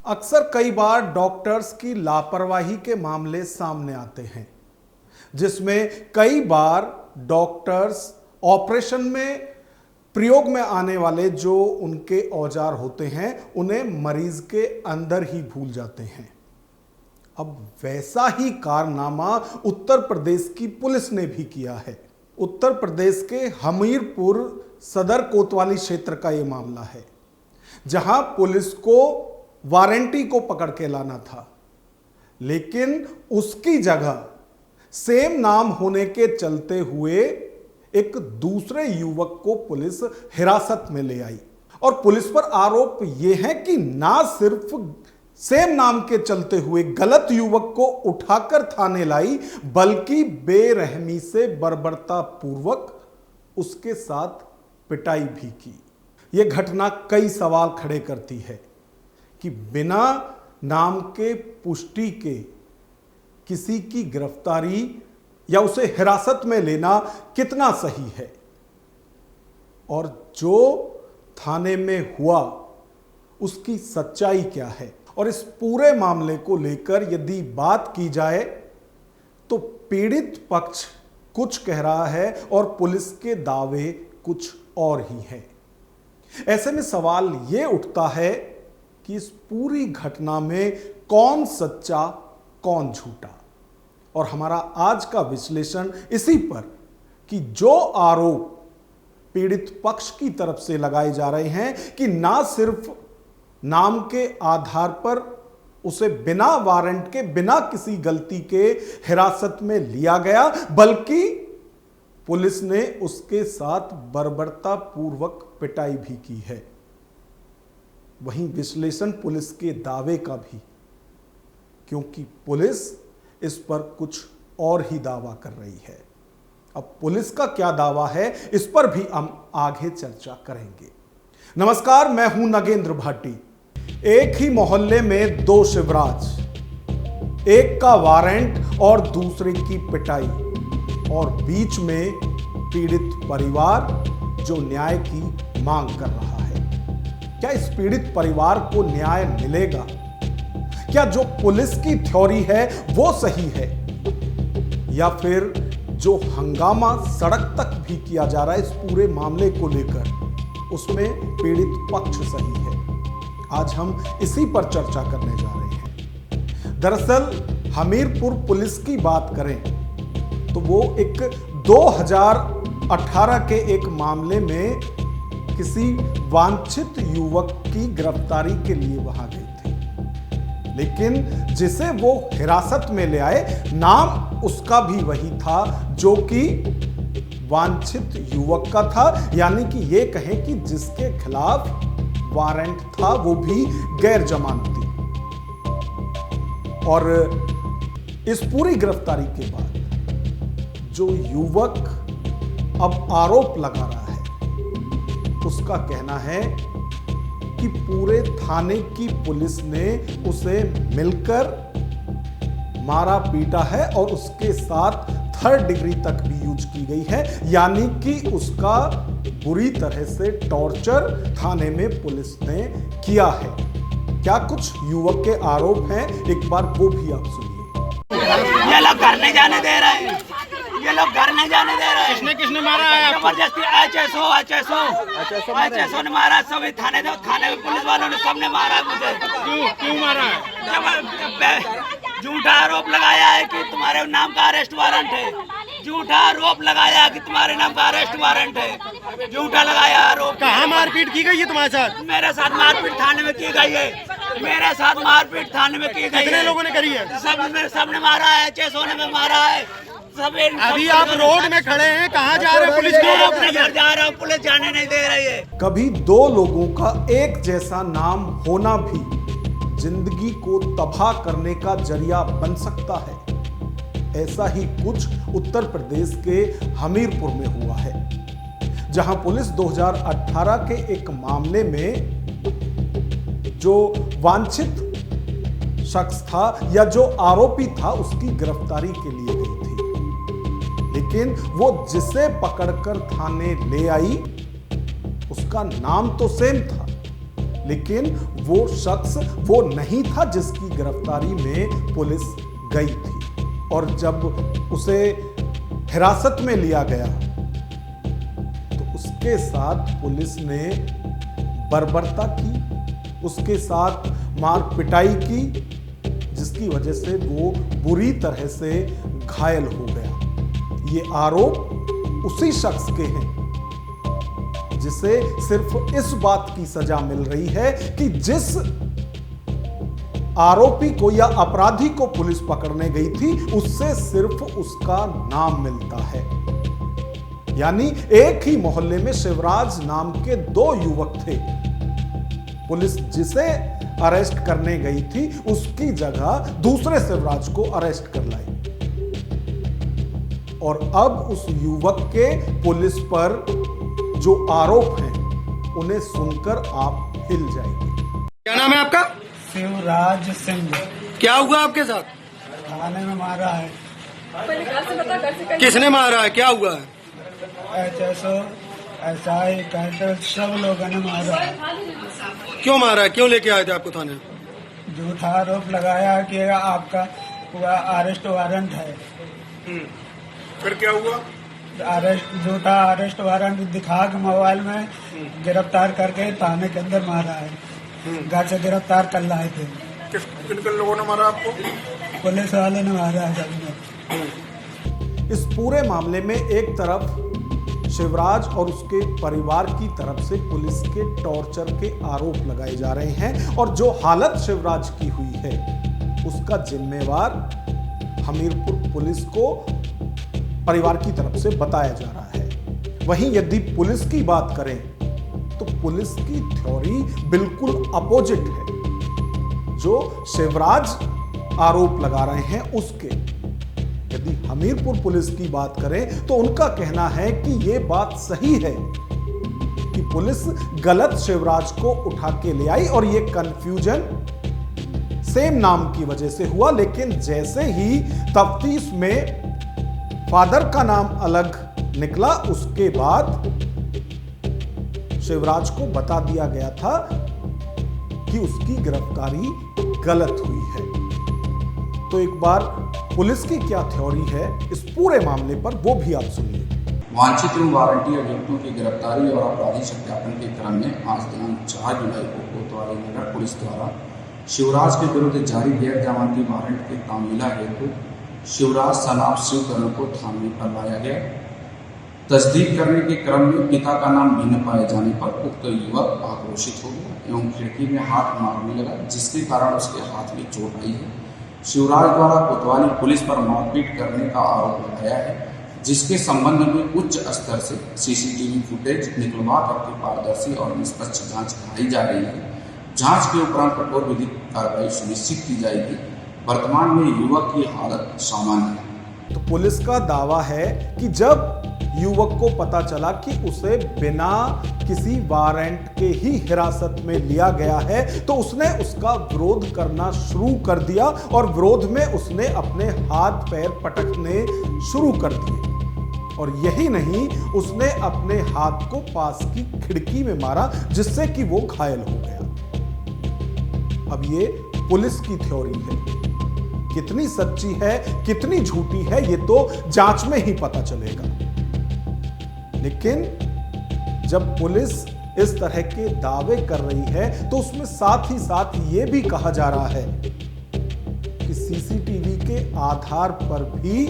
अक्सर कई बार डॉक्टर्स की लापरवाही के मामले सामने आते हैं, जिसमें कई बार डॉक्टर्स ऑपरेशन में प्रयोग में आने वाले जो उनके औजार होते हैं उन्हें मरीज के अंदर ही भूल जाते हैं। अब वैसा ही कारनामा उत्तर प्रदेश की पुलिस ने भी किया है। उत्तर प्रदेश के हमीरपुर सदर कोतवाली क्षेत्र का यह मामला है, जहां पुलिस को वारंटी को पकड़ के लाना था, लेकिन उसकी जगह सेम नाम होने के चलते हुए एक दूसरे युवक को पुलिस हिरासत में ले आई। और पुलिस पर आरोप यह है कि ना सिर्फ सेम नाम के चलते हुए गलत युवक को उठाकर थाने लाई, बल्कि बेरहमी से बर्बरता पूर्वक उसके साथ पिटाई भी की। यह घटना कई सवाल खड़े करती है कि बिना नाम के पुष्टि के किसी की गिरफ्तारी या उसे हिरासत में लेना कितना सही है, और जो थाने में हुआ उसकी सच्चाई क्या है। और इस पूरे मामले को लेकर यदि बात की जाए तो पीड़ित पक्ष कुछ कह रहा है और पुलिस के दावे कुछ और ही हैं। ऐसे में सवाल यह उठता है कि इस पूरी घटना में कौन सच्चा कौन झूठा। और हमारा आज का विश्लेषण इसी पर कि जो आरोप पीड़ित पक्ष की तरफ से लगाए जा रहे हैं कि ना सिर्फ नाम के आधार पर उसे बिना वारंट के, बिना किसी गलती के हिरासत में लिया गया, बल्कि पुलिस ने उसके साथ बर्बरता पूर्वक पिटाई भी की है। वहीं विश्लेषण पुलिस के दावे का भी, क्योंकि पुलिस इस पर कुछ और ही दावा कर रही है। अब पुलिस का क्या दावा है, इस पर भी हम आगे चर्चा करेंगे। नमस्कार, मैं हूं नगेंद्र भाटी। एक ही मोहल्ले में दो शिवराज, एक का वारंट और दूसरे की पिटाई, और बीच में पीड़ित परिवार जो न्याय की मांग कर रहा है। क्या इस पीड़ित परिवार को न्याय मिलेगा? क्या जो पुलिस की थ्योरी है वो सही है, या फिर जो हंगामा सड़क तक भी किया जा रहा है इस पूरे मामले को लेकर, उसमें पीड़ित पक्ष सही है? आज हम इसी पर चर्चा करने जा रहे हैं। दरअसल हमीरपुर पुलिस की बात करें तो वो एक 2018 के एक मामले में किसी वांछित युवक की गिरफ्तारी के लिए वहां गए थे, लेकिन जिसे वो हिरासत में ले आए, नाम उसका भी वही था जो कि वांछित युवक का था। यानी कि ये कहें कि जिसके खिलाफ वारंट था वो भी गैर जमानती। और इस पूरी गिरफ्तारी के बाद जो युवक अब आरोप लगा रहा है, उसका कहना है कि पूरे थाने की पुलिस ने उसे मिलकर मारा पीटा है और उसके साथ 3rd डिग्री तक भी यूज की गई है। यानी कि उसका बुरी तरह से टॉर्चर थाने में पुलिस ने किया है। क्या कुछ युवक के आरोप हैं, एक बार वो भी आप सुनिए। ये लोग घर नहीं जाने दे रहे हैं, ये लोग घर नहीं जाने दे रहे हैं। किसने मारा है? जबरदस्ती एचएसओ ने मारा। सभी थाने में पुलिस वालों ने सबने मारा मुझे। क्यों मारा है? झूठा आरोप लगाया है कि तुम्हारे नाम का अरेस्ट वारंट है। झूठा आरोप लगाया कि तुम्हारे नाम का अरेस्ट वारंट है। झूठा लगाया आरोप। कहाँ मारपीट की गई है तुम्हारे साथ? मेरे साथ मारपीट थाने में की गई है। मेरे साथ मारपीट थाने में की गई है। कितने लोगों ने करी है? सबने मारा है। एचएसओ ने भी मारा है। अभी आप रोड में खड़े हैं, कहाँ जा रहे हैं? पुलिस मैं अपने घर जा रहा हूँ, पुलिस जाने नहीं दे रही है। कभी दो लोगों का एक जैसा नाम होना भी जिंदगी को तबाह करने का जरिया बन सकता है। ऐसा ही कुछ उत्तर प्रदेश के हमीरपुर में हुआ है, जहां पुलिस 2018 के एक मामले में जो वांछित शख्स था या जो आरोपी था उसकी गिरफ्तारी के लिए गई थी, लेकिन वो जिसे पकड़कर थाने ले आई उसका नाम तो सेम था, लेकिन वो शख्स वो नहीं था जिसकी गिरफ्तारी में पुलिस गई थी। और जब उसे हिरासत में लिया गया तो उसके साथ पुलिस ने बर्बरता की, उसके साथ मार पिटाई की, जिसकी वजह से वो बुरी तरह से घायल हो गया। ये आरोप उसी शख्स के हैं जिसे सिर्फ इस बात की सजा मिल रही है कि जिस आरोपी को या अपराधी को पुलिस पकड़ने गई थी उससे सिर्फ उसका नाम मिलता है। यानी एक ही मोहल्ले में शिवराज नाम के 2 युवक थे। पुलिस जिसे अरेस्ट करने गई थी उसकी जगह दूसरे शिवराज को अरेस्ट कर लाई और अब उस युवक के पुलिस पर जो आरोप हैं उन्हें सुनकर आप हिल जाएंगे। क्या नाम है आपका? शिवराज सिंह। क्या हुआ आपके साथ? थाने में मारा है। किसने मारा है? क्या हुआ है? HSO, SI, कैंटर सब लोगों ने मारा है। क्यों मारा है? क्यों लेके आए थे आपको थाने? झूठा आरोप लगाया कि आपका पूरा अरेस्ट वारंट है। फिर क्या हुआ? झूठा अरेस्ट वारंट दिखा के मोबाइल में गिरफ्तार करके थाने के अंदर मारा है। घर से गिरफ्तार कर लाए थे। किन लोगों ने मारा आपको? पुलिस वाले ने मारा है सबने। इस पूरे मामले में एक तरफ शिवराज और उसके परिवार की तरफ से पुलिस के टॉर्चर के आरोप लगाए जा रहे हैं और जो हालत शिवराज की हुई है उसका जिम्मेवार हमीरपुर पुलिस को परिवार की तरफ से बताया जा रहा है। वहीं यदि पुलिस की बात करें तो पुलिस की थ्योरी बिल्कुल अपोजिट है। जो शिवराज आरोप लगा रहे हैं उसके, यदि हमीरपुर पुलिस की बात करें तो उनका कहना है कि यह बात सही है कि पुलिस गलत शिवराज को उठा के ले आई और यह कंफ्यूजन सेम नाम की वजह से हुआ। लेकिन जैसे ही तफ्तीश में फादर का नाम अलग निकला उसके बाद शिवराज को बता दिया गया था कि उसकी गिरफ्तारी गलत हुई है। तो एक बार पुलिस की क्या थ्योरी है इस पूरे मामले पर वो भी आप सुनिए। वांछित एवं वारंटी अभियुक्तों की गिरफ्तारी और अपराधी सत्यापन के क्रम में आज दिनांक 4 जुलाई को कोतवाली नगर पुलिस द्वारा शिवराज के विरुद्ध जारी गैर जमानती वारंट के तामीला हेतु शिवराज सनाब शिवकरण को थाने पर लाया गया। तस्दीक करने के क्रम में पिता का नाम भिन्न पाए जाने पर उक्त युवक आक्रोशित हो गया एवं खिड़की में हाथ मारने लगा, जिसके कारण उसके हाथ में चोट आई है। शिवराज द्वारा कोतवाली पुलिस पर मारपीट करने का आरोप लगाया है, जिसके संबंध में उच्च स्तर से CCTV फुटेज निकलवा करके पारदर्शी और निष्पक्ष जांच कराई जा रही है। जांच के उपरांत कठोर विधिक कार्रवाई सुनिश्चित की जाएगी। वर्तमान में युवक की हालत सामान्य है। तो पुलिस का दावा है कि जब युवक को पता चला कि उसे बिना किसी वारंट के ही हिरासत में लिया गया है तो उसने उसका विरोध करना शुरू कर दिया और विरोध में उसने अपने हाथ पैर पटकने शुरू कर दिए। और यही नहीं, उसने अपने हाथ को पास की खिड़की में मारा जिससे कि वो घायल हो गया। अब ये पुलिस की थ्योरी है, कितनी सच्ची है कितनी झूठी है ये तो जांच में ही पता चलेगा। लेकिन जब पुलिस इस तरह के दावे कर रही है तो उसमें साथ ही साथ यह भी कहा जा रहा है कि CCTV के आधार पर भी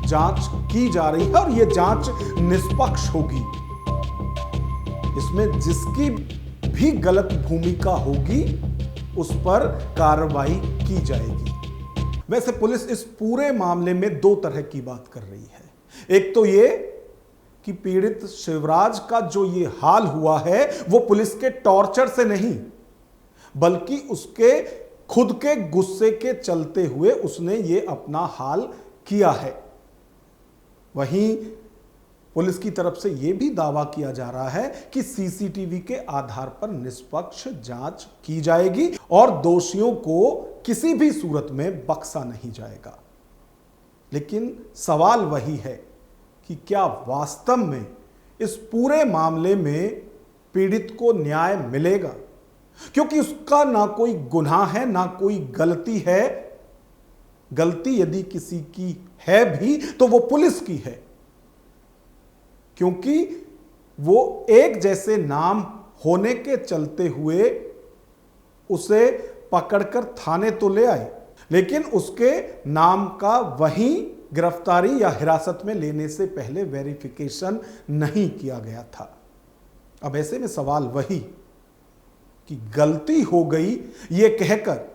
जांच की जा रही है और यह जांच निष्पक्ष होगी। इसमें जिसकी भी गलत भूमिका होगी उस पर कार्रवाई की जाएगी। वैसे पुलिस इस पूरे मामले में 2 तरह की बात कर रही है। एक तो यह कि पीड़ित शिवराज का जो ये हाल हुआ है वो पुलिस के टॉर्चर से नहीं बल्कि उसके खुद के गुस्से के चलते हुए उसने ये अपना हाल किया है। वहीं पुलिस की तरफ से यह भी दावा किया जा रहा है कि CCTV के आधार पर निष्पक्ष जांच की जाएगी और दोषियों को किसी भी सूरत में बख्शा नहीं जाएगा। लेकिन सवाल वही है कि क्या वास्तव में इस पूरे मामले में पीड़ित को न्याय मिलेगा? क्योंकि उसका ना कोई गुनाह है ना कोई गलती है। गलती यदि किसी की है भी तो वो पुलिस की है, क्योंकि वो एक जैसे नाम होने के चलते हुए उसे पकड़कर थाने तो ले आए, लेकिन उसके नाम का वहीं गिरफ्तारी या हिरासत में लेने से पहले वेरिफिकेशन नहीं किया गया था। अब ऐसे में सवाल वही कि गलती हो गई ये कहकर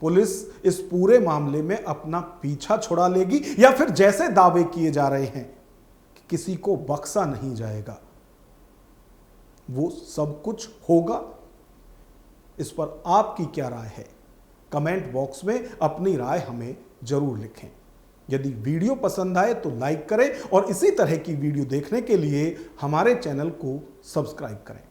पुलिस इस पूरे मामले में अपना पीछा छुड़ा लेगी, या फिर जैसे दावे किए जा रहे हैं कि किसी को बख्शा नहीं जाएगा, वो सब कुछ होगा। इस पर आपकी क्या राय है? कमेंट बॉक्स में अपनी राय हमें जरूर लिखें। यदि वीडियो पसंद आए तो लाइक करें और इसी तरह की वीडियो देखने के लिए हमारे चैनल को सब्सक्राइब करें।